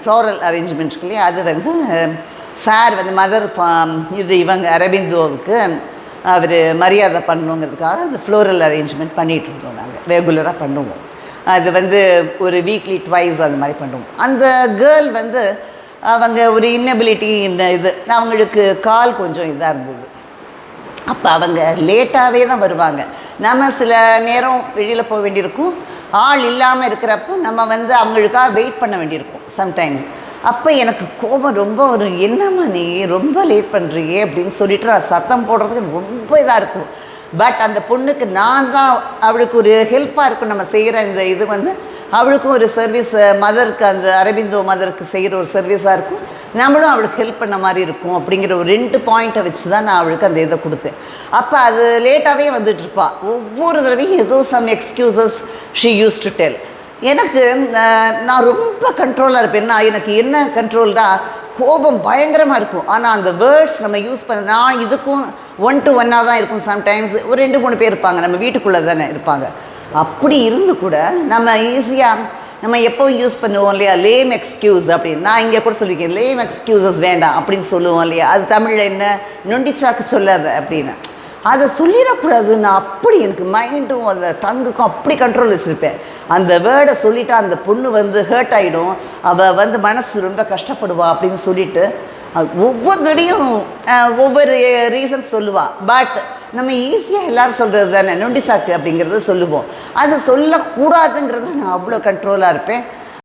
Floral அரேஞ்ச்மெண்ட்ஸ்க்குள்ளேயே அது வந்து sir வந்து மதர் இது இவங்க அரபிந்தோவுக்கு அவர் மரியாதை பண்ணணுங்கிறதுக்காக அந்த ஃப்ளோரல் அரேஞ்ச்மெண்ட் பண்ணிகிட்டு இருந்தோம். நாங்கள் ரெகுலராக பண்ணுவோம். அது வந்து ஒரு வீக்லி ட்வைஸ் அந்த மாதிரி பண்ணுவோம். அந்த கேர்ள் வந்து அவங்க ஒரு இன்னபிலிட்டி இந்த இது அவங்களுக்கு கால் கொஞ்சம் இதாக இருந்தது. அப்போ அவங்க லேட்டாகவே தான் வருவாங்க. நம்ம சில நேரம் வெளியில் போக வேண்டியிருக்கும், ஆள் இல்லாமல் இருக்கிறப்போ நம்ம வந்து அவங்களுக்காக வெயிட் பண்ண வேண்டியிருக்கும் சம்டைம்ஸ். அப்போ எனக்கு கோபம் ரொம்ப ஒரு என்னம்மா நீ ரொம்ப லேட் பண்ணுறியே அப்படின்னு சொல்லிட்டு நான் சத்தம் போடுறதுக்கு ரொம்ப இதாக இருக்கும். பட் அந்த பொண்ணுக்கு நான் தான் அவளுக்கு ஒரு ஹெல்ப்பாக இருக்கும். நம்ம செய்கிற இந்த இது வந்து அவளுக்கும் ஒரு சர்வீஸ், மதருக்கு அந்த அரபிந்தோ மதருக்கு செய்கிற ஒரு சர்வீஸாக இருக்கும், நம்மளும் அவளுக்கு ஹெல்ப் பண்ண மாதிரி இருக்கும் அப்படிங்கிற ஒரு 2 பாயிண்ட்டை வச்சு தான் நான் அவளுக்கு அந்த இதை கொடுத்தேன். அப்போ அது லேட்டாகவே வந்துட்டுருப்பா. ஒவ்வொரு தடவையும் ஏதோ some excuses she used to tell. எனக்கு நான் ரொம்ப கண்ட்ரோலாக இருப்பேன். எனக்கு என்ன கண்ட்ரோல்னா கோபம் பயங்கரமாக இருக்கும். ஆனால் அந்த வேர்ட்ஸ் நம்ம யூஸ் பண்ண நான் இதுக்கும் 1 to 1 தான் இருக்கும். சம்டைம்ஸ் ஒரு 2-3 பேர் இருப்பாங்க, நம்ம வீட்டுக்குள்ளே தானே இருப்பாங்க. அப்படி இருந்து கூட நம்ம ஈஸியாக நம்ம எப்போவும் யூஸ் பண்ணுவோம் இல்லையா, லேம் எக்ஸ்கியூஸ் அப்படின்னு. நான் இங்கே கூட சொல்லியிருக்கேன், லேம் எக்ஸ்கியூசஸ் வேண்டாம் அப்படின்னு சொல்லுவோம் இல்லையா. அது தமிழில் என்ன, நொண்டிச்சாக்கு சொல்லாத அப்படின்னு. அதை சொல்லிடக்கூடாது. நான் அப்படி எனக்கு மைண்டும் அந்த டங்குக்கும் அப்படி கண்ட்ரோல் வச்சுருப்பேன். அந்த வேர்டை சொல்லிவிட்டு அந்த பொண்ணு வந்து ஹர்ட் ஆகிடும், அவள் வந்து மனசு ரொம்ப கஷ்டப்படுவா அப்படின்னு சொல்லிவிட்டு ஒவ்வொரு தடையும் ஒவ்வொரு ரீசன் சொல்லுவாள். பட் நம்ம ஈஸியாக எல்லோரும் சொல்கிறது தானே நொண்டி சாக்கு அப்படிங்கிறத சொல்லுவோம். அது சொல்லக்கூடாதுங்கிறது நான் அவ்வளோ கண்ட்ரோலாக இருப்பேன்.